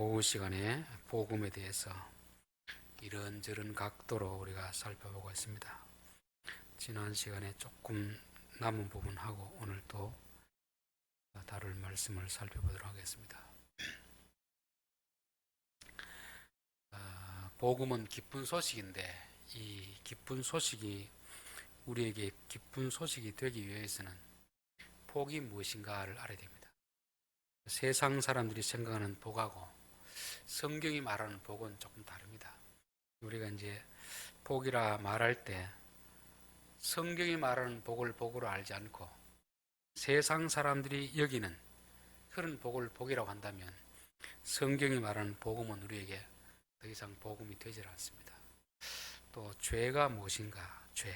오후 시간에 복음에 대해서 이런저런 각도로 우리가 살펴보고 있습니다. 지난 시간에 조금 남은 부분하고 오늘 또 다룰 말씀을 살펴보도록 하겠습니다. 복음은 기쁜 소식인데 이 기쁜 소식이 우리에게 기쁜 소식이 되기 위해서는 복이 무엇인가를 알아야 됩니다. 세상 사람들이 생각하는 복하고 성경이 말하는 복은 조금 다릅니다. 우리가 이제 복이라 말할 때 성경이 말하는 복을 복으로 알지 않고 세상 사람들이 여기는 그런 복을 복이라고 한다면 성경이 말하는 복음은 우리에게 더 이상 복음이 되질 않습니다. 또 죄가 무엇인가? 죄.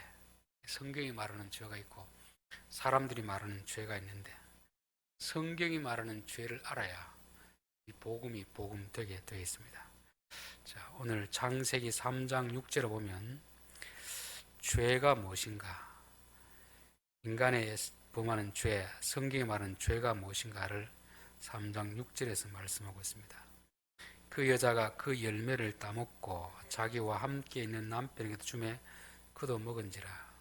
성경이 말하는 죄가 있고 사람들이 말하는 죄가 있는데 성경이 말하는 죄를 알아야 이 복음이 복음 되게 되어 있습니다. 자, 오늘 창세기 3장 6절을 보면 죄가 무엇인가? 인간의 범하는 죄, 성경이 말하는 죄가 무엇인가를 3장 6절에서 말씀하고 있습니다. 그 여자가 그 열매를 따먹고 자기와 함께 있는 남편에게도 주매 그도 먹은지라.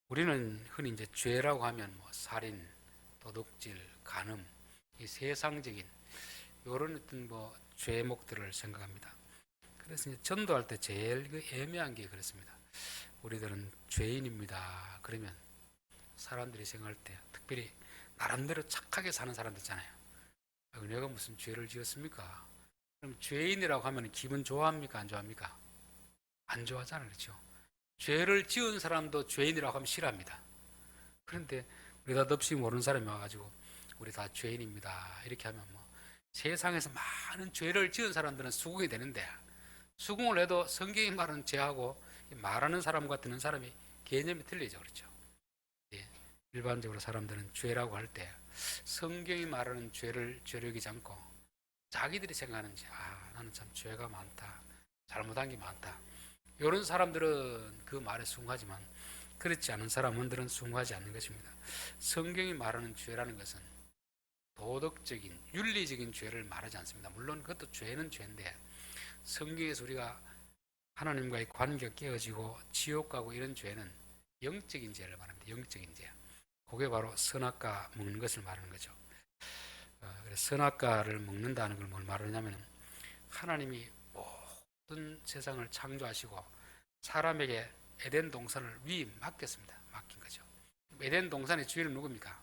우리는 흔히 이제 죄라고 하면 살인, 도둑질, 간음, 이 세상적인 이런 어떤 죄목들을 생각합니다. 그래서 이제 전도할 때 제일 애매한 게 그렇습니다. 우리들은 죄인입니다. 그러면 사람들이 생각할 때 특별히 나름대로 착하게 사는 사람들 있잖아요. 내가 무슨 죄를 지었습니까? 그럼 죄인이라고 하면 기분 좋아합니까? 안 좋아합니까? 안 좋아하잖아요. 그렇죠? 죄를 지은 사람도 죄인이라고 하면 싫어합니다. 그런데 느닷없이 모르는 사람이 와가지고 우리 다 죄인입니다. 이렇게 하면 세상에서 많은 죄를 지은 사람들은 수긍이 되는데 수긍을 해도 성경이 말하는 죄하고 말하는 사람과 듣는 사람이 개념이 틀리죠. 그렇죠? 예, 일반적으로 사람들은 죄라고 할 때 성경이 말하는 죄를 죄로 여기지 않고 자기들이 생각하는 죄, 나는 참 죄가 많다. 잘못한 게 많다. 이런 사람들은 그 말에 수긍하지만 그렇지 않은 사람들은 수긍하지 않는 것입니다. 성경이 말하는 죄라는 것은 도덕적인, 윤리적인 죄를 말하지 않습니다. 물론 그것도 죄는 죄인데 성경에서 우리가 하나님과의 관계가 깨어지고 지옥 가고 이런 죄는 영적인 죄를 말합니다. 영적인 죄. 그게 바로 선악과 먹는 것을 말하는 거죠. 그래서 선악과를 먹는다는 걸 뭘 말하냐면 하나님이 모든 세상을 창조하시고 사람에게 에덴 동산을 맡겼습니다. 맡긴 거죠. 에덴 동산의 주인은 누굽니까?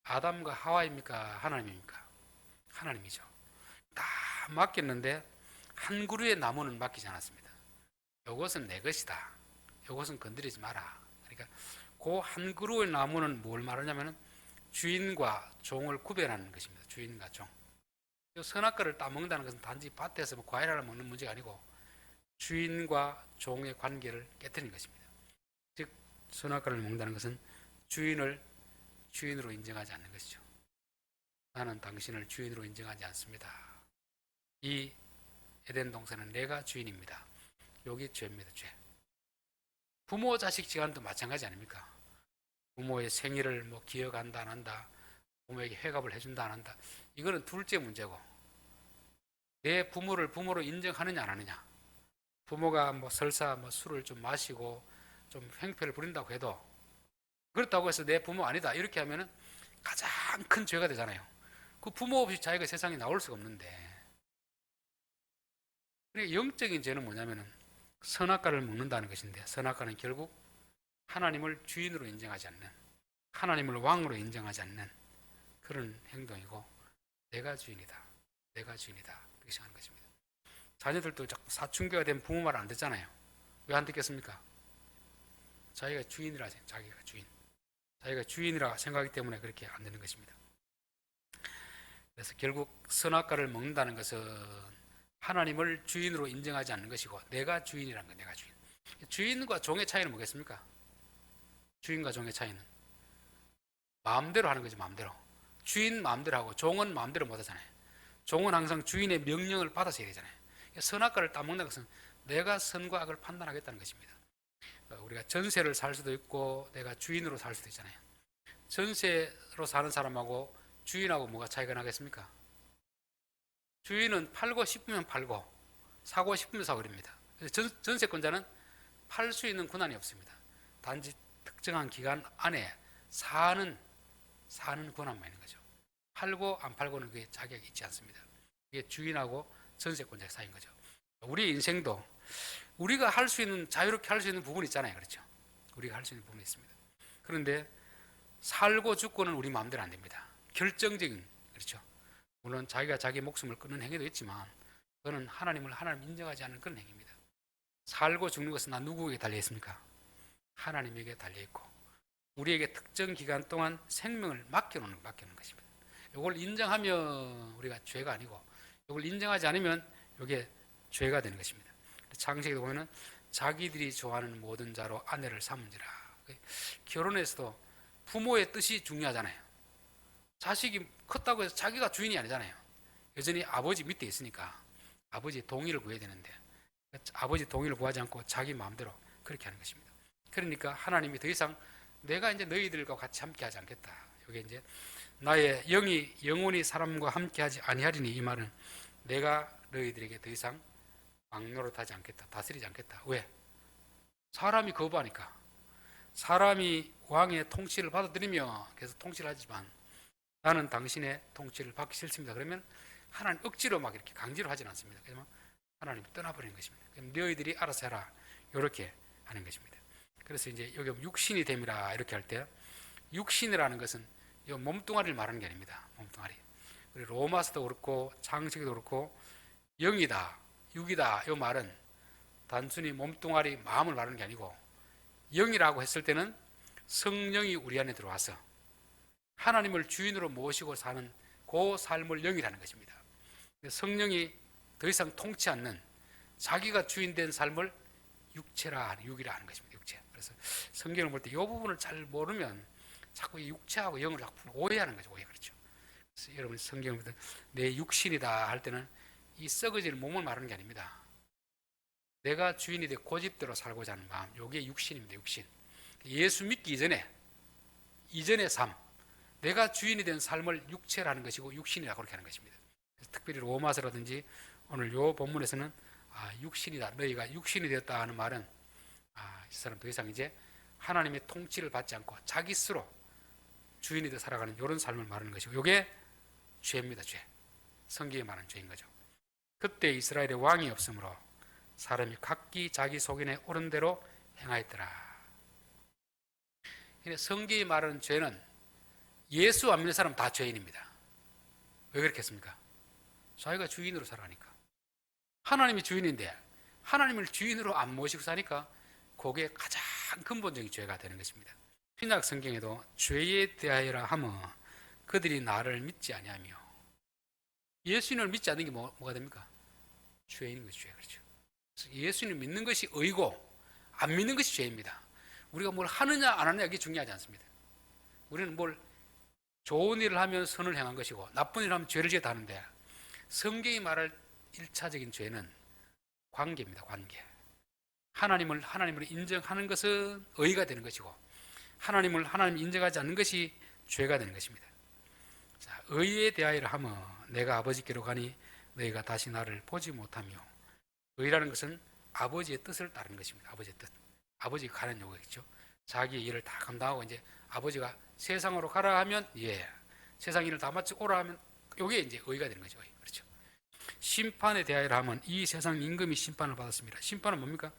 아담과 하와입니까? 하나님입니까? 하나님이죠. 다 맡겼는데 한 그루의 나무는 맡기지 않았습니다. 이것은 내 것이다. 이것은 건드리지 마라. 그러니까 그 한 그루의 나무는 뭘 말하냐면 주인과 종을 구별하는 것입니다. 주인과 종. 선악과를 따먹는다는 것은 단지 밭에서 과일 하나 먹는 문제가 아니고 주인과 종의 관계를 깨뜨리는 것입니다. 즉 선악과를 먹는다는 것은 주인을 주인으로 인정하지 않는 것이죠. 나는 당신을 주인으로 인정하지 않습니다. 이 에덴 동산은 내가 주인입니다. 여기 죄입니다. 죄. 부모 자식 지간도 마찬가지 아닙니까? 부모의 생일을 기억한다 안 한다, 부모에게 회갑을 해준다 안 한다, 이거는 둘째 문제고 내 부모를 부모로 인정하느냐 안 하느냐. 부모가 설사 술을 좀 마시고 좀 행패를 부린다고 해도 그렇다고 해서 내 부모 아니다 이렇게 하면은 가장 큰 죄가 되잖아요. 그 부모 없이 자기가 세상에 나올 수가 없는데. 그러니까 영적인 죄는 뭐냐면은 선악과를 먹는다는 것인데 선악과는 결국 하나님을 주인으로 인정하지 않는, 하나님을 왕으로 인정하지 않는 그런 행동이고 내가 주인이다. 내가 주인이다. 그렇게 생각하는 것입니다. 자녀들도 자꾸 사춘기가 되면 부모 말 안 듣잖아요. 왜 안 듣겠습니까? 자기가 주인이라 자기가 주인. 자기가 주인이라 생각하기 때문에 그렇게 안 되는 것입니다. 그래서 결국 선악과를 먹는다는 것은 하나님을 주인으로 인정하지 않는 것이고 내가 주인이라는 거예요. 내가 주인. 주인과 종의 차이는 뭐겠습니까? 주인과 종의 차이는 마음대로 하는 거죠. 마음대로. 주인 마음대로 하고 종은 마음대로 못 하잖아요. 종은 항상 주인의 명령을 받아서 해야 되잖아요. 선악과를 따먹는 것은 내가 선과 악을 판단하겠다는 것입니다. 우리가 전세를 살 수도 있고 내가 주인으로 살 수도 있잖아요. 전세로 사는 사람하고 주인하고 뭐가 차이가 나겠습니까? 주인은 팔고 싶으면 팔고 사고 싶으면 사고 그럽니다. 전세권자는 팔 수 있는 권한이 없습니다. 단지 특정한 기간 안에 사는 권한만 있는 거죠. 팔고 안 팔고는 그게 자격이 있지 않습니다. 이게 주인하고 전세권자의 사이인 거죠. 우리 인생도 우리가 할 수 있는, 자유롭게 할 수 있는 부분이 있잖아요. 그렇죠? 우리가 할 수 있는 부분이 있습니다. 그런데 살고 죽고는 우리 마음대로 안 됩니다. 결정적인, 그렇죠? 물론 자기가 자기 목숨을 끊는 행위도 있지만 그거는 하나님 인정하지 않는 그런 행위입니다. 살고 죽는 것은 나 누구에게 달려 있습니까? 하나님에게 달려 있고 우리에게 특정 기간 동안 생명을 맡겨놓는 것입니다. 이걸 인정하면 우리가 죄가 아니고 이걸 인정하지 않으면 이게 죄가 되는 것입니다. 창세기도 보면은 자기들이 좋아하는 모든 자로 아내를 삼은지라. 결혼에서도 부모의 뜻이 중요하잖아요. 자식이 컸다고 해서 자기가 주인이 아니잖아요. 여전히 아버지 밑에 있으니까 아버지 동의를 구해야 되는데 아버지 동의를 구하지 않고 자기 마음대로 그렇게 하는 것입니다. 그러니까 하나님이 더 이상 내가 이제 너희들과 같이 함께하지 않겠다. 이게 이제 나의 영혼이 사람과 함께하지 아니하리니, 이 말은 내가 너희들에게 더 이상 왕노릇하지 않겠다, 다스리지 않겠다. 왜? 사람이 거부하니까. 사람이 왕의 통치를 받아들이며 계속 통치를 하지만 나는 당신의 통치를 받기 싫습니다. 그러면 하나님 억지로 막 이렇게 강제로 하지는 않습니다. 그러면 하나님 떠나버리는 것입니다. 그럼 너희들이 알아서 해라, 이렇게 하는 것입니다. 그래서 이제 여기 육신이 됨이라 이렇게 할 때, 육신이라는 것은 이 몸뚱아리를 말하는 게 아닙니다. 몸뚱아리. 그리고 로마서도 그렇고 창세기도 그렇고 영이다, 육이다, 이 말은 단순히 몸뚱아리, 마음을 말하는 게 아니고 영이라고 했을 때는 성령이 우리 안에 들어와서 하나님을 주인으로 모시고 사는 그 삶을 영이라는 것입니다. 성령이 더 이상 통치 않는 자기가 주인된 삶을 육이라 하는 것입니다. 육체. 그래서 성경을 볼 때 이 부분을 잘 모르면 자꾸 이 육체하고 영을 자꾸 오해하는 거죠. 오해. 그렇죠. 그래서 여러분 성경을 볼 때 내 육신이다 할 때는 이 썩어지는 몸을 말하는 게 아닙니다. 내가 주인이 돼 고집대로 살고자 하는 마음, 이게 육신입니다. 육신. 예수 믿기 이전의 삶, 내가 주인이 된 삶을 육체라는 것이고 육신이라고 그렇게 하는 것입니다. 특별히 로마서라든지 오늘 이 본문에서는 육신이다, 너희가 육신이 되었다 하는 말은 이 사람 더 이상 이제 하나님의 통치를 받지 않고 자기 스스로 주인이 되어 살아가는 이런 삶을 말하는 것이고, 이게 죄입니다. 죄. 성경에 말하는 죄인 거죠. 그때 이스라엘에 왕이 없으므로 사람이 각기 자기 소견에 옳은 대로 행하였더라. 성경이 말하는 죄는 예수 안 믿는 사람 다 죄인입니다. 왜 그렇게 했습니까? 자기가 주인으로 살아가니까. 하나님이 주인인데 하나님을 주인으로 안 모시고 사니까 그게 가장 근본적인 죄가 되는 것입니다. 신약 성경에도 죄에 대하여라 하며 그들이 나를 믿지 아니하며, 예수님을 믿지 않는 게 뭐가 됩니까? 죄인 것이 죄. 그렇죠. 예수님을 믿는 것이 의고 안 믿는 것이 죄입니다. 우리가 뭘 하느냐 안 하느냐 이게 중요하지 않습니다. 우리는 뭘 좋은 일을 하면 선을 행한 것이고 나쁜 일을 하면 죄를 지었다 하는데, 성경이 말할 1차적인 죄는 관계입니다. 관계. 하나님을 인정하는 것은 의가 되는 것이고 하나님 인정하지 않는 것이 죄가 되는 것입니다. 자, 의에 대하여라 하며 내가 아버지께로 가니 너희가 다시 나를 보지 못하며, 의라는 것은 아버지의 뜻을 따르는 것입니다. 아버지의 뜻. 아버지가 가는 요구겠죠. 자기의 일을 다 감당하고 이제 아버지가 세상으로 가라 하면 세상 일을 다 마치고 오라 하면 이게 이제 의가 되는 거죠. 그렇죠. 심판에 대하여라 하면 이 세상 임금이 심판을 받았습니다. 심판은 뭡니까?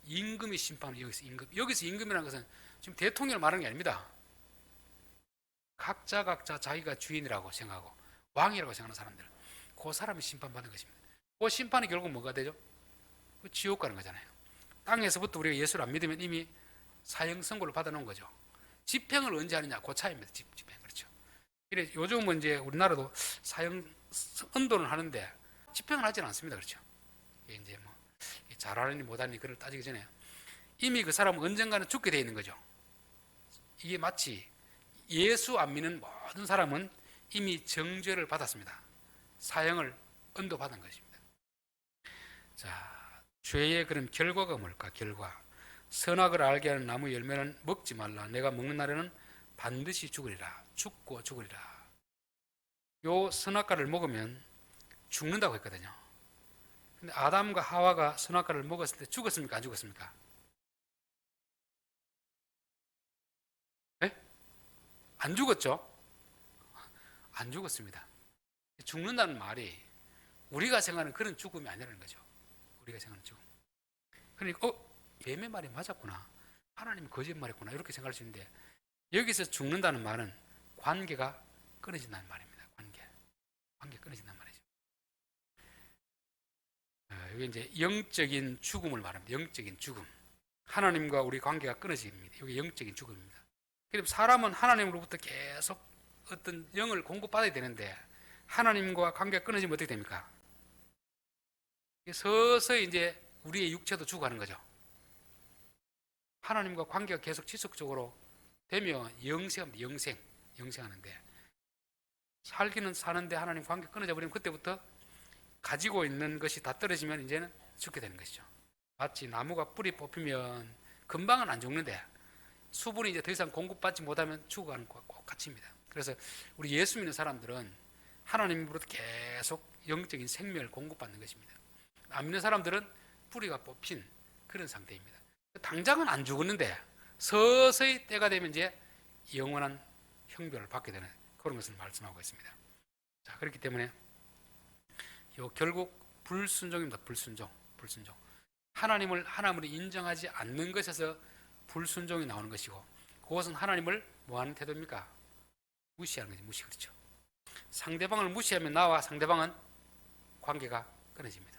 임금이 심판을, 여기서 임금이라는 것은 지금 대통령을 말하는 게 아닙니다. 각자 자기가 주인이라고 생각하고 왕이라고 생각하는 사람들, 그 사람이 심판받는 것입니다. 그 심판이 결국 뭐가 되죠? 지옥 가는 거잖아요. 땅에서부터 우리가 예수를 안 믿으면 이미 사형 선고를 받아놓은 거죠. 집행을 언제 하느냐, 그 차이입니다. 집행. 그렇죠. 그래 요즘은 이제 우리나라도 사형 언도는 하는데 집행을 하지는 않습니다. 그렇죠. 이제 뭐 잘하느니 못하느니 그걸 따지기 전에 이미 그 사람은 언젠가는 죽게 되어 있는 거죠. 이게 마치 예수 안 믿는 모든 사람은 이미 정죄를 받았습니다. 사형을 언도받은 것입니다. 자, 죄의 그런 결과가 뭘까? 결과. 선악을 알게 하는 나무 열매는 먹지 말라. 내가 먹는 날에는 반드시 죽으리라. 죽고 죽으리라. 요 선악과를 먹으면 죽는다고 했거든요. 근데 아담과 하와가 선악과를 먹었을 때 죽었습니까? 안 죽었습니까? 네? 안 죽었죠? 안 죽었습니다. 죽는다는 말이 우리가 생각하는 그런 죽음이 아니라는 거죠. 우리가 생각하는 죽음. 그러니까 예매 말이 맞았구나. 하나님이 거짓말했구나. 이렇게 생각할 수 있는데 여기서 죽는다는 말은 관계가 끊어진다는 말입니다. 관계 끊어진다는 말이죠. 여기 이제 영적인 죽음을 말합니다. 영적인 죽음. 하나님과 우리 관계가 끊어집니다. 이게 영적인 죽음입니다. 그럼 사람은 하나님으로부터 계속 어떤 영을 공급받아야 되는데 하나님과 관계가 끊어지면 어떻게 됩니까? 서서히 이제 우리의 육체도 죽어가는 거죠. 하나님과 관계가 계속 지속적으로 되면 영생하는데 살기는 사는데 하나님 관계 끊어져 버리면 그때부터 가지고 있는 것이 다 떨어지면 이제는 죽게 되는 것이죠. 마치 나무가 뿌리 뽑히면 금방은 안 죽는데 수분이 이제 더 이상 공급받지 못하면 죽어가는 것과 같습니다. 그래서 우리 예수 믿는 사람들은 하나님으로부터 계속 영적인 생명을 공급받는 것입니다. 안 믿는 사람들은 뿌리가 뽑힌 그런 상태입니다. 당장은 안 죽었는데 서서히 때가 되면 이제 영원한 형벌을 받게 되는 그런 것을 말씀하고 있습니다. 자, 그렇기 때문에 결국 불순종입니다. 불순종. 하나님을 인정하지 않는 것에서 불순종이 나오는 것이고 그것은 하나님을 뭐하는 태도입니까? 무시하는 거지. 무시. 그렇죠. 상대방을 무시하면 나와 상대방은 관계가 끊어집니다.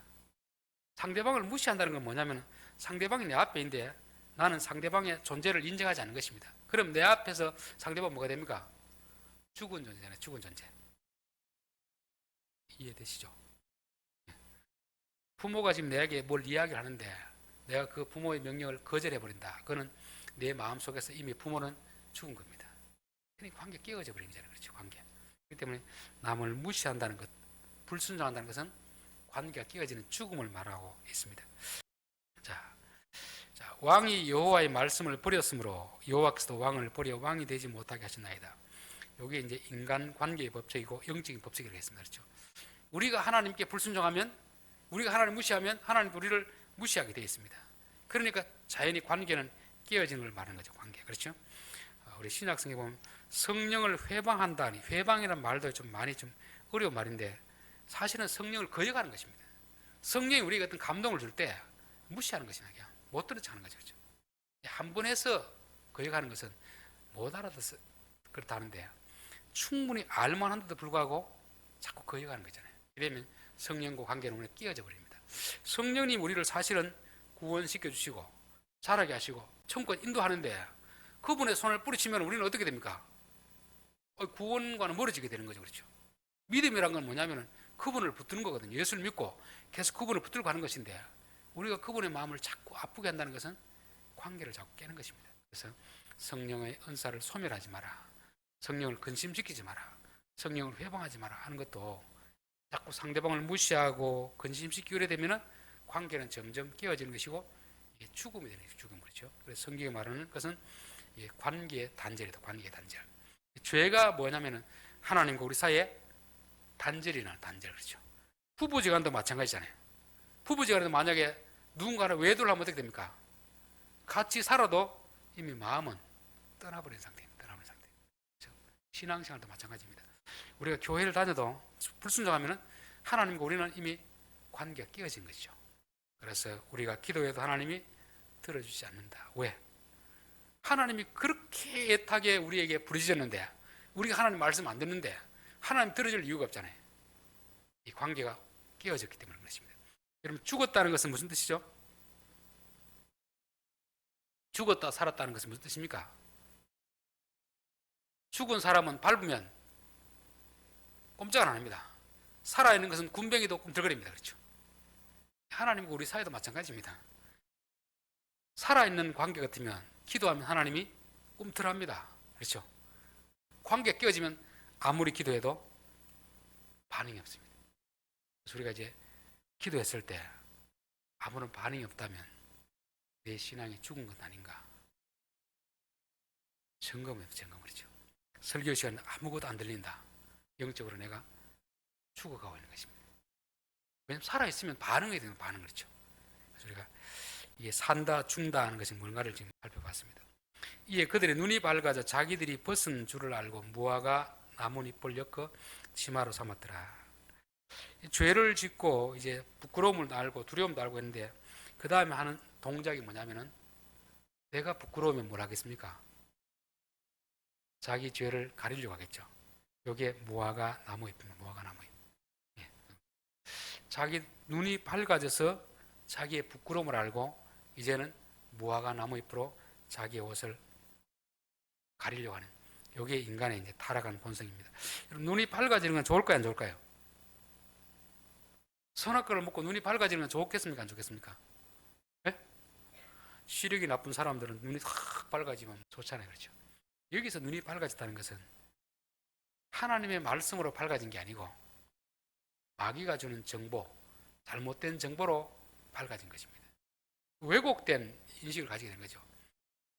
상대방을 무시한다는 건 뭐냐면 상대방이 내 앞에 있는데 나는 상대방의 존재를 인정하지 않는 것입니다. 그럼 내 앞에서 상대방 뭐가 됩니까? 죽은 존재잖아요. 죽은 존재. 이해되시죠? 부모가 지금 내게 뭘 이야기를 하는데 내가 그 부모의 명령을 거절해버린다. 그거는 내 마음속에서 이미 부모는 죽은 겁니다. 그러니까 관계 깨어져 버린 거잖아요. 그렇죠. 관계. 그렇기 때문에 남을 무시한다는 것, 불순종한다는 것은 관계가 깨어지는 죽음을 말하고 있습니다. 자, 왕이 여호와의 말씀을 버렸으므로 여호와께서도 왕을 버려 왕이 되지 못하게 하셨나이다. 이게 이제 인간 관계의 법칙이고 영적인 법칙이라고 했습니다. 그렇죠. 우리가 하나님께 불순종하면 우리가 하나님 무시하면 하나님도 우리를 무시하게 되어 있습니다. 그러니까 자연히 관계는 깨어지는 걸 말하는 거죠. 관계. 그렇죠. 우리 신약성에 보면 성령을 회방한다니 회방이라는 말도 좀 많이 좀 어려운 말인데 사실은 성령을 거역하는 것입니다. 성령이 우리에게 어떤 감동을 줄 때 무시하는 것이 아니라 못 들은 척하는 거죠. 그렇죠? 한 번 해서 거역하는 것은 못 알아듣어서 그렇다는데 충분히 알만한데도 불구하고 자꾸 거역하는 거잖아요. 이러면 성령과 관계는 오늘 끼어져 버립니다. 성령님 우리를 사실은 구원시켜 주시고 자라게 하시고 천국까지 인도하는데 그분의 손을 뿌리치면 우리는 어떻게 됩니까? 구원과는 멀어지게 되는 거죠. 그렇죠? 믿음이란 건 뭐냐면 그분을 붙드는 거거든요. 예수를 믿고 계속 그분을 붙들고 가는 것인데 우리가 그분의 마음을 자꾸 아프게 한다는 것은 관계를 자꾸 깨는 것입니다. 그래서 성령의 은사를 소멸하지 마라. 성령을 근심시키지 마라. 성령을 회방하지 마라 하는 것도 자꾸 상대방을 무시하고 근심시키게 되면 관계는 점점 깨어지는 것이고 이게 죽음이 되는 것이죠. 죽음. 그렇죠? 그래서 성경이 말하는 것은 관계의 단절이다. 관계의 단절. 죄가 뭐냐면은 하나님과 우리 사이에 단절이나 단절. 그렇죠? 부부지간도 마찬가지잖아요. 부부지간에도 만약에 누군가를 외도를 하면 어떻게 됩니까? 같이 살아도 이미 마음은 떠나버린 상태입니다. 떠나버린 상태. 그렇죠? 신앙생활도 마찬가지입니다. 우리가 교회를 다녀도 불순종하면 하나님과 우리는 이미 관계가 깨어진 것이죠. 그래서 우리가 기도해도 하나님이 들어주지 않는다. 왜? 하나님이 그렇게 애타게 우리에게 부르짖었는데 우리가 하나님 말씀 안 듣는데 하나님 들어줄 이유가 없잖아요. 이 관계가 깨어졌기 때문에 그렇습니다. 여러분 죽었다는 것은 무슨 뜻이죠? 죽었다 살았다는 것은 무슨 뜻입니까? 죽은 사람은 밟으면 꼼짝을 안 합니다. 살아있는 것은 군뱅이도 꿈틀거립니다. 그렇죠? 하나님과 우리 사이도 마찬가지입니다. 살아있는 관계 같으면 기도하면 하나님이 꿈틀합니다. 그렇죠? 관계 깨어지면 아무리 기도해도 반응이 없습니다. 그래서 우리가 이제 기도했을 때 아무런 반응이 없다면 내 신앙이 죽은 것 아닌가? 점검해요. 점검. 그렇죠? 설교 시간 아무것도 안 들린다. 영적으로 내가 죽어가고 있는 것입니다. 왜냐하면 살아있으면 반응해야 되는 반응을 했죠. 그래서 우리가 이게 산다 죽는다 하는 것이 뭔가를 지금 살펴봤습니다. 이에 그들의 눈이 밝아져 자기들이 벗은 줄을 알고 무화과 나뭇잎을 엮어 치마로 삼았더라. 죄를 짓고 이제 부끄러움을 알고 두려움도 알고 했는데 그 다음에 하는 동작이 뭐냐면은 내가 부끄러우면 뭘 하겠습니까? 자기 죄를 가리려고 하겠죠. 여기에 무화과 나무잎입니다. 무화과 나무잎. 예. 자기 눈이 밝아져서 자기의 부끄러움을 알고 이제는 무화과 나무잎으로 자기의 옷을 가리려고 하는 이게 인간의 이제 타락한 본성입니다. 눈이 밝아지는 건 좋을까요, 안 좋을까요? 선악과를 먹고 눈이 밝아지는 건 좋겠습니까, 안 좋겠습니까? 네? 시력이 나쁜 사람들은 눈이 확 밝아지면 좋잖아요, 그렇죠? 여기서 눈이 밝아졌다는 것은 하나님의 말씀으로 밝아진 게 아니고 마귀가 주는 정보, 잘못된 정보로 밝아진 것입니다. 왜곡된 인식을 가지게 된 거죠.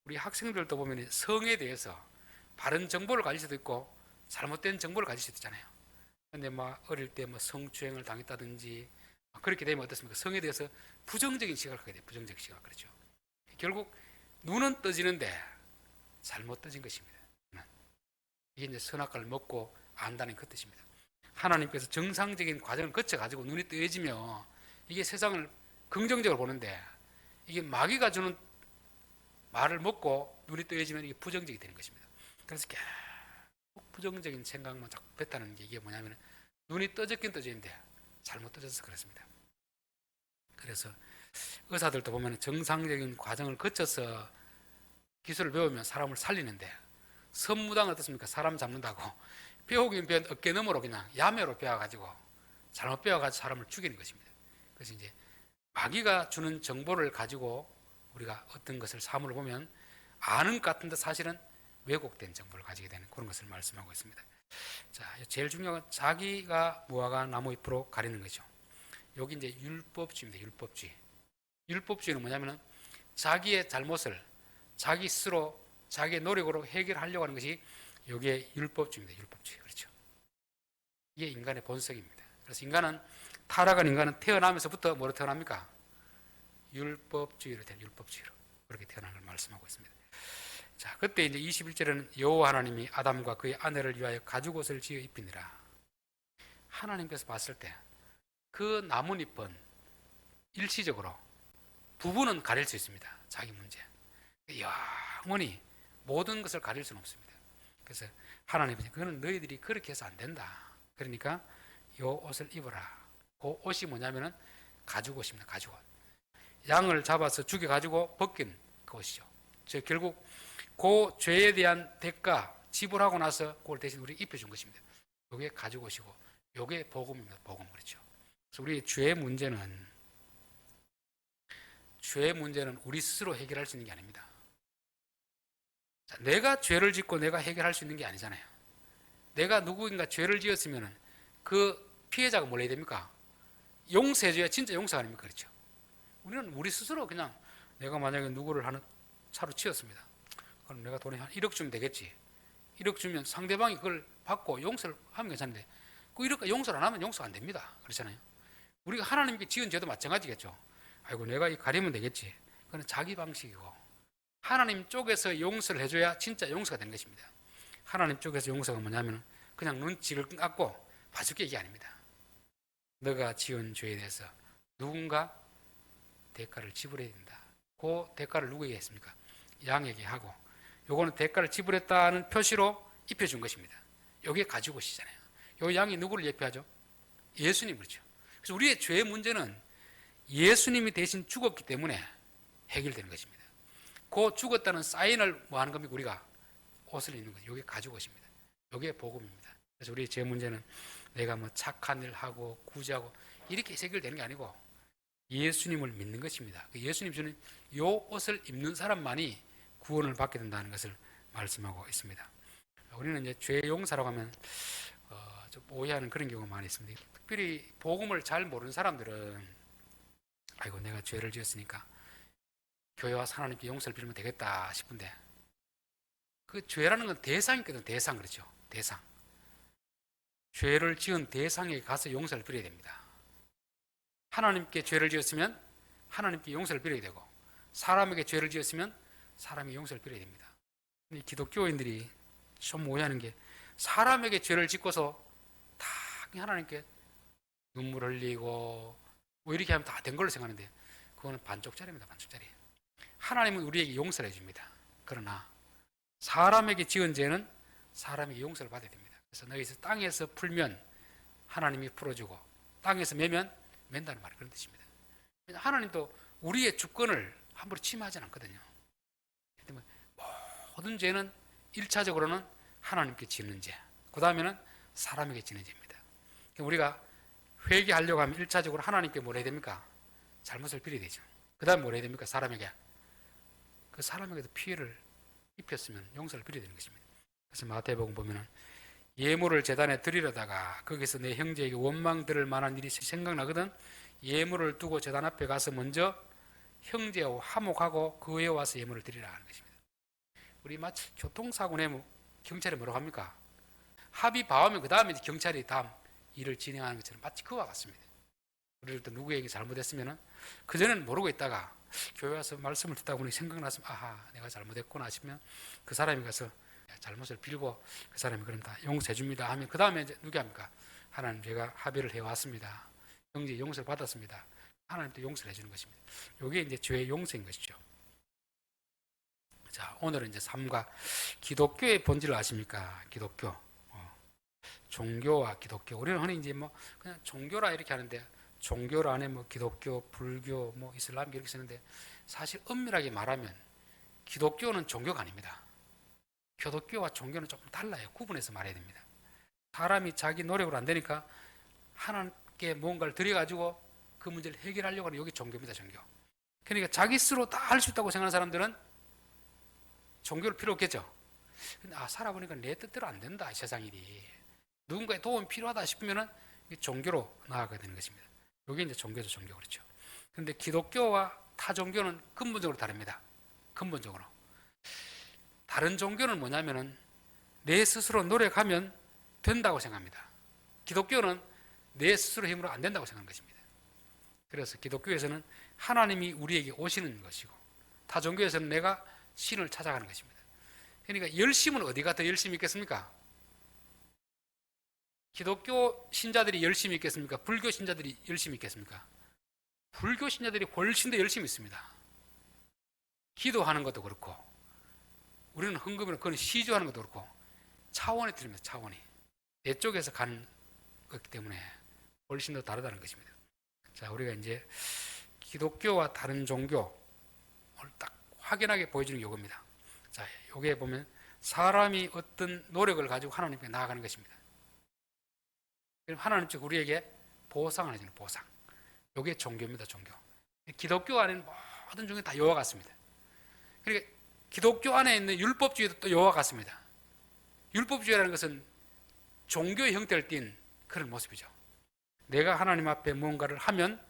우리 학생들도 보면 성에 대해서 바른 정보를 가질 수도 있고 잘못된 정보를 가질 수도 있잖아요. 근데 막 어릴 때 뭐 성추행을 당했다든지 그렇게 되면 어떻습니까? 성에 대해서 부정적인 시각을 갖게 돼요. 부정적 시각. 그렇죠. 결국 눈은 떠지는데 잘못 떠진 것입니다. 이게 이제 선악과를 먹고 안다는 그 뜻입니다. 하나님께서 정상적인 과정을 거쳐가지고 눈이 뜨여지며 이게 세상을 긍정적으로 보는데 이게 마귀가 주는 말을 먹고 눈이 뜨여지면 이게 부정적이 되는 것입니다. 그래서 계속 부정적인 생각만 자꾸 뱉다는 게 이게 뭐냐면 눈이 떠졌긴 떠졌는데 잘못 떠져서 그렇습니다. 그래서 의사들도 보면 정상적인 과정을 거쳐서 기술을 배우면 사람을 살리는데 선무당은 어떻습니까? 사람 잡는다고 배우긴 배운 어깨너머로 그냥 야매로 배워가지고 잘못 배워가지고 사람을 죽이는 것입니다. 그래서 이제 마귀가 주는 정보를 가지고 우리가 어떤 것을 사물을 보면 아는 것 같은데 사실은 왜곡된 정보를 가지게 되는 그런 것을 말씀하고 있습니다. 자, 제일 중요한 건 자기가 무화과 나무잎으로 가리는 거죠. 여기 이제 율법주의입니다. 율법주의. 율법주의는 뭐냐면은 자기의 잘못을 자기 스스로 자기의 노력으로 해결하려고 하는 것이 여기에 율법주의입니다. 율법주의. 그렇죠. 이게 인간의 본성입니다. 그래서 인간은 타락한 인간은 태어나면서부터 뭐로 태어납니까? 율법주의로 태어나 율법주의로 그렇게 태어난 걸 말씀하고 있습니다. 자, 그때 이제 21절에는 여호와 하나님이 아담과 그의 아내를 위하여 가죽옷을 지어 입히니라. 하나님께서 봤을 때 그 나뭇잎은 일시적으로 부분은 가릴 수 있습니다. 자기 문제. 영원히 모든 것을 가릴 수는 없습니다. 그래서 하나님은 그거는 너희들이 그렇게 해서 안 된다. 그러니까 이 옷을 입어라. 그 옷이 뭐냐면은 가죽옷입니다. 가죽옷. 양을 잡아서 죽여가지고 벗긴 그 옷이죠. 즉 결국 그 죄에 대한 대가 지불하고 나서 그걸 대신 우리 입혀준 것입니다. 이게 가죽옷이고 이게 복음입니다. 복음. 그렇죠. 그래서 우리 죄의 문제는 우리 스스로 해결할 수 있는 게 아닙니다. 자, 내가 죄를 짓고 내가 해결할 수 있는 게 아니잖아요. 내가 누구인가 죄를 지었으면 그 피해자가 뭘 해야 됩니까? 용서해줘야 진짜 용서가 아닙니까? 그렇죠. 우리는 우리 스스로 그냥 내가 만약에 누구를 하는 차로 치었습니다. 그럼 내가 돈이 한 1억 주면 되겠지. 1억 주면 상대방이 그걸 받고 용서를 하면 괜찮은데 그 1억 용서를 안 하면 용서가 안 됩니다. 그렇잖아요. 우리가 하나님께 지은 죄도 마찬가지겠죠. 아이고 내가 이 가리면 되겠지. 그건 자기 방식이고 하나님 쪽에서 용서를 해줘야 진짜 용서가 되는 것입니다. 하나님 쪽에서 용서가 뭐냐면 그냥 눈치를 감고 봐줄게 이게 아닙니다. 너가 지은 죄에 대해서 누군가 대가를 지불해야 된다. 그 대가를 누구에게 했습니까? 양에게 하고 요거는 대가를 지불했다는 표시로 입혀준 것입니다. 여기에 가죽옷이잖아요. 요 양이 누구를 예표하죠? 예수님. 그렇죠. 그래서 우리의 죄의 문제는 예수님이 대신 죽었기 때문에 해결되는 것입니다. 그 죽었다는 사인을 뭐 하는 겁니까? 우리가 옷을 입는 거죠. 이게 가죽옷입니다. 이게 복음입니다. 그래서 우리의 죄 문제는 내가 뭐 착한 일 하고 구제하고 이렇게 해결되는 게 아니고 예수님을 믿는 것입니다. 예수님 주는 이 옷을 입는 사람만이 구원을 받게 된다는 것을 말씀하고 있습니다. 우리는 이제 죄 용사라고 하면 좀 오해하는 그런 경우가 많이 있습니다. 특별히 복음을 잘 모르는 사람들은 아이고 내가 죄를 지었으니까 교회와 하나님께 용서를 빌면 되겠다 싶은데 그 죄라는 건 대상이거든. 대상. 그렇죠. 대상. 죄를 지은 대상에 가서 용서를 빌어야 됩니다. 하나님께 죄를 지었으면 하나님께 용서를 빌어야 되고, 사람에게 죄를 지었으면 사람이 용서를 빌어야 됩니다. 근데 기독교인들이 좀 오해하는 게, 사람에게 죄를 짓고서 다 하나님께 눈물 흘리고 뭐 이렇게 하면 다 된 걸로 생각하는데, 그거는 반쪽짜리입니다. 반쪽짜리. 하나님은 우리에게 용서를 해줍니다. 그러나 사람에게 지은 죄는 사람에게 용서를 받아야 됩니다. 그래서 너희서 땅에서 풀면 하나님이 풀어주고, 땅에서 매면 맨다는 말이 그런 뜻입니다. 하나님도 우리의 주권을 함부로 침해하지 않거든요. 모든 죄는 1차적으로는 하나님께 지는 죄, 그 다음에는 사람에게 지는 죄입니다. 우리가 회개하려고 하면 1차적으로 하나님께 뭘 해야 됩니까? 잘못을 빌어야 되죠. 그 다음에 뭘 해야 됩니까? 사람에게. 그 사람에게도 피해를 입혔으면 용서를 빌어야 되는 것입니다. 그래서 마태복음 보면은 예물을 제단에 드리려다가 거기서 내 형제에게 원망 들을 만한 일이 생각나거든, 예물을 두고 제단 앞에 가서 먼저 형제와 화목하고 그 후에 와서 예물을 드리라 하는 것입니다. 우리 마치 교통사고 내면 경찰이 뭐라고 합니까? 합의 봐오면 그 다음에 경찰이 다음 일을 진행하는 것처럼 마치 그와 같습니다. 우리를 또 누구에게 잘못했으면 그전에는 모르고 있다가 교회 와서 말씀을 듣다 보니 생각났으면 아하, 내가 잘못했구나 싶으면 그 사람이 가서 잘못을 빌고 그 사람이 그럼 다 용서해 줍니다 하면 그 다음에 이제 누구 합니까? 하나님, 제가 합의를 해왔습니다. 형제 용서를 받았습니다. 하나님도 용서를 해주는 것입니다. 이게 이제 죄의 용서인 것이죠. 자, 오늘은 이제 삶과 기독교의 본질을 아십니까? 기독교. 종교와 기독교. 우리는 흔히 이제 뭐 그냥 종교라 이렇게 하는데, 종교 안에 뭐 기독교, 불교, 뭐 이슬람 이렇게 쓰는데, 사실 엄밀하게 말하면 기독교는 종교가 아닙니다. 기독교와 종교는 조금 달라요. 구분해서 말해야 됩니다. 사람이 자기 노력으로 안 되니까 하나님께 뭔가를 드려가지고 그 문제를 해결하려고 하는, 여기 종교입니다. 종교. 그러니까 자기 스스로 다 할 수 있다고 생각하는 사람들은 종교를 필요 없겠죠. 근데 살아보니까 내 뜻대로 안 된다, 이 세상 일이. 누군가의 도움이 필요하다 싶으면 종교로 나아가게 되는 것입니다. 이게 이제 종교죠. 종교. 그렇죠. 그런데 기독교와 타 종교는 근본적으로 다릅니다. 근본적으로. 다른 종교는 뭐냐면은 내 스스로 노력하면 된다고 생각합니다. 기독교는 내 스스로 힘으로 안 된다고 생각하는 것입니다. 그래서 기독교에서는 하나님이 우리에게 오시는 것이고, 타 종교에서는 내가 신을 찾아가는 것입니다. 그러니까 열심은 어디가 더 열심히 있겠습니까? 기독교 신자들이 열심히 있겠습니까? 불교 신자들이 열심히 있겠습니까? 불교 신자들이 훨씬 더 열심히 있습니다. 기도하는 것도 그렇고, 우리는 헌금이나 그건 시주하는 것도 그렇고 차원이 틀립니다. 차원이 내 쪽에서 가는 거기 때문에 훨씬 더 다르다는 것입니다. 자, 우리가 이제 기독교와 다른 종교를 딱 확연하게 보여주는 게 이겁니다. 자, 여기에 보면 사람이 어떤 노력을 가지고 하나님께 나아가는 것입니다. 그럼 하나님 쪽 우리에게 보상을 해주는 보상. 이게 종교입니다. 종교. 기독교 안에는 모든 종교 다 이와 같습니다. 그러니까 기독교 안에 있는 율법주의도 또 이와 같습니다. 율법주의라는 것은 종교의 형태를 띤 그런 모습이죠. 내가 하나님 앞에 무언가를 하면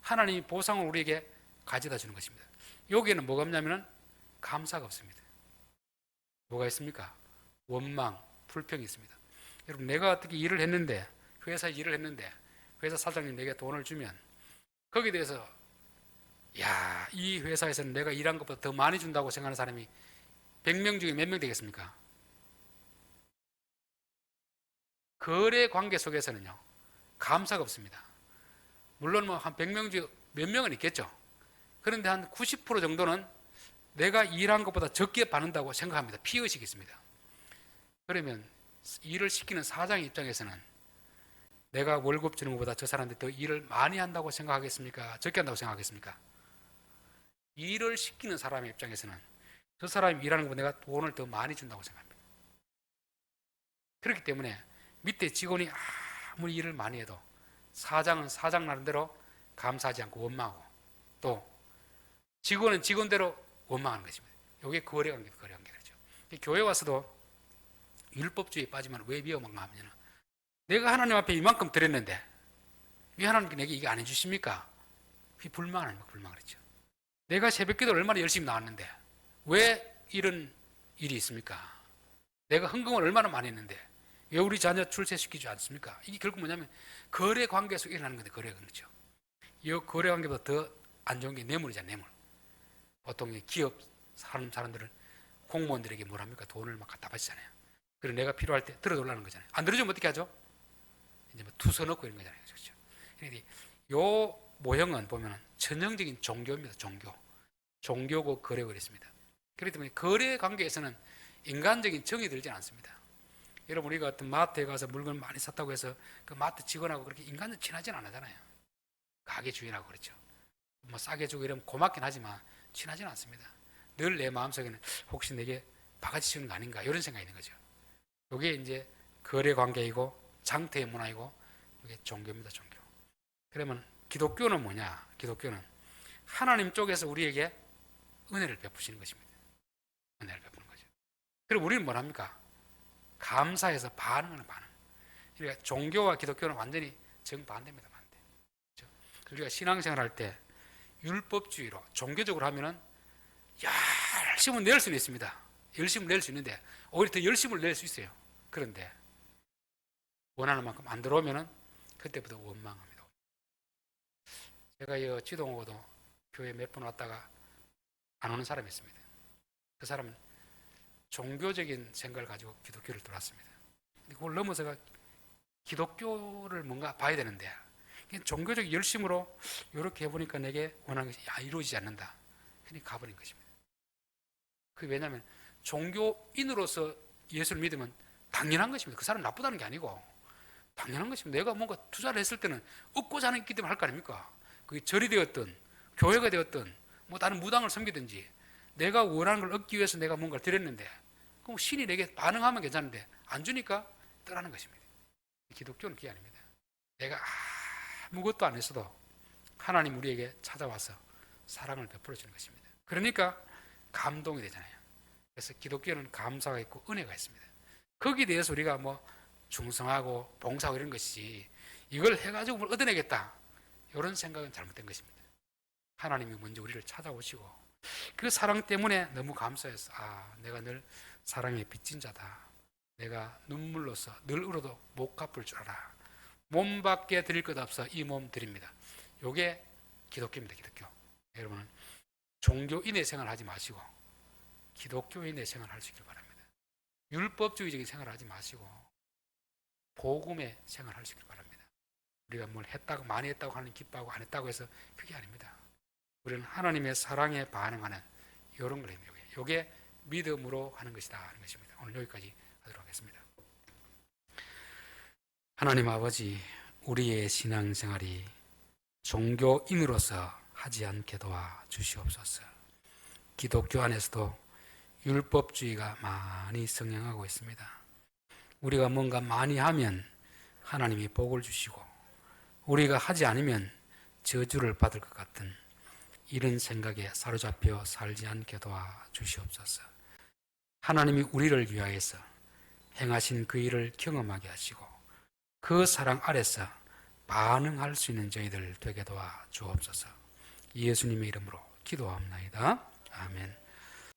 하나님이 보상을 우리에게 가져다 주는 것입니다. 여기에는 뭐가 없냐면 감사가 없습니다. 뭐가 있습니까? 원망, 불평이 있습니다. 여러분, 내가 어떻게 일을 했는데, 회사에 일을 했는데 회사 사장님 내게 돈을 주면 거기에 대해서 야, 이 회사에서는 내가 일한 것보다 더 많이 준다고 생각하는 사람이 100명 중에 몇 명 되겠습니까? 거래 관계 속에서는요, 감사가 없습니다. 물론 뭐 한 100명 중에 몇 명은 있겠죠. 그런데 한 90% 정도는 내가 일한 것보다 적게 받는다고 생각합니다. 피의식이 있습니다. 그러면 일을 시키는 사장의 입장에서는 내가 월급 주는 것보다 저 사람들이 더 일을 많이 한다고 생각하겠습니까? 적게 한다고 생각하겠습니까? 일을 시키는 사람의 입장에서는 저 사람이 일하는 것보다 내가 돈을 더 많이 준다고 생각합니다. 그렇기 때문에 밑에 직원이 아무리 일을 많이 해도 사장은 사장 나름대로 감사하지 않고 원망하고, 또 직원은 직원대로 원망하는 것입니다. 이게 거래관계죠. 거래관계죠. 교회 와서도 율법주의에 빠지면 왜 위험한가 하면, 내가 하나님 앞에 이만큼 드렸는데 왜 하나님께 내게 이게 안 해주십니까? 불만을 합니다. 불만을 했죠. 내가 새벽기도를 얼마나 열심히 나왔는데 왜 이런 일이 있습니까? 내가 헌금을 얼마나 많이 했는데 왜 우리 자녀 출세시키지 않습니까? 이게 결국 뭐냐면 거래 관계에서 일어나는 건데, 거래 관계죠. 이 거래 관계보다 더 안 좋은 게 뇌물이잖아요, 뇌물. 보통 기업 사는 사람들은 공무원들에게 뭘 합니까? 돈을 막 갖다 바치잖아요. 그리고 내가 필요할 때 들어달라는 거잖아요. 안 들어주면 어떻게 하죠? 이제 뭐 투서 넣고 이런 거잖아요. 그렇죠? 그러니까 요 모형은 보면은 전형적인 종교입니다. 종교고 거래고 그랬습니다. 그렇기 때문에 거래 관계에서는 인간적인 정이 들지 않습니다. 여러분, 우리가 어떤 마트에 가서 물건 많이 샀다고 해서 그 마트 직원하고 그렇게 인간은 친하진 않잖아요. 가게 주인하고 그렇죠. 뭐 싸게 주고 이러면 고맙긴 하지만 친하진 않습니다. 늘 내 마음속에는 혹시 내게 바가지 씌우는 거 아닌가 이런 생각이 있는 거죠. 이게 이제 거래 관계이고 장태의 문화이고 이게 종교입니다. 종교. 그러면 기독교는 뭐냐? 기독교는 하나님 쪽에서 우리에게 은혜를 베푸시는 것입니다. 은혜를 베푸는 거죠. 그리고 우리는 뭘 합니까? 감사해서 반응하는 반응. 그러니까 종교와 기독교는 완전히 정반대입니다. 반대. 그렇죠? 우리가 신앙생활 할 때 율법주의로 종교적으로 하면은 열심을 낼 수는 있습니다. 열심을 낼 수 있는데 오히려 더 열심을 낼 수 있어요. 그런데 원하는 만큼 안 들어오면은 그때부터 원망합니다. 제가 이 지동호도 교회 몇 번 왔다가 안 오는 사람이 있습니다. 그 사람은 종교적인 생각을 가지고 기독교를 들어왔습니다. 그걸 넘어서가 기독교를 뭔가 봐야 되는데 종교적 열심으로 이렇게 해보니까 내게 원하는 것이 이루어지지 않는다. 그러니까 가버린 것입니다. 그게 왜냐하면 종교인으로서 예수를 믿으면 당연한 것입니다. 그 사람 나쁘다는 게 아니고 당연한 것입니다. 내가 뭔가 투자를 했을 때는 얻고자 하는 기 때문에 할 거 아닙니까? 그게 절이 되었든 교회가 되었든 뭐 다른 무당을 섬기든지 내가 원하는 걸 얻기 위해서 내가 뭔가를 드렸는데 그럼 신이 내게 반응하면 괜찮은데 안 주니까 떠나는 것입니다. 기독교는 그게 아닙니다. 내가 아무것도 안 했어도 하나님 우리에게 찾아와서 사랑을 베풀어 주는 것입니다. 그러니까 감동이 되잖아요. 그래서 기독교는 감사가 있고 은혜가 있습니다. 거기에 대해서 우리가 뭐 충성하고 봉사하고 이런 것이 이걸 해가지고 뭘 얻어내겠다 이런 생각은 잘못된 것입니다. 하나님이 먼저 우리를 찾아오시고 그 사랑 때문에 너무 감사해서 내가 늘 사랑의 빚진 자다. 내가 눈물로서 늘 울어도 못 갚을 줄 알아. 몸밖에 드릴 것 없어 이 몸 드립니다. 이게 기독교입니다. 기독교. 여러분은 종교인의 생활을 하지 마시고 기독교인의 생활을 할 수 있길 바랍니다. 율법주의적인 생활을 하지 마시고 복음의 생활을 할 수 있길 바랍니다. 우리가 뭘 했다고 많이 했다고 하는 기뻐하고 안 했다고 해서 그게 아닙니다. 우리는 하나님의 사랑에 반응하는 이런 걸 합니다. 이게 믿음으로 하는 것이다 하는 것입니다. 오늘 여기까지 하도록 하겠습니다. 하나님 아버지, 우리의 신앙생활이 종교인으로서 하지 않게 도와 주시옵소서. 기독교 안에서도 율법주의가 많이 성행하고 있습니다. 우리가 뭔가 많이 하면 하나님이 복을 주시고 우리가 하지 않으면 저주를 받을 것 같은 이런 생각에 사로잡혀 살지 않게 도와 주시옵소서. 하나님이 우리를 위하여서 행하신 그 일을 경험하게 하시고 그 사랑 아래서 반응할 수 있는 저희들 되게 도와 주옵소서. 예수님의 이름으로 기도합니다. 아멘.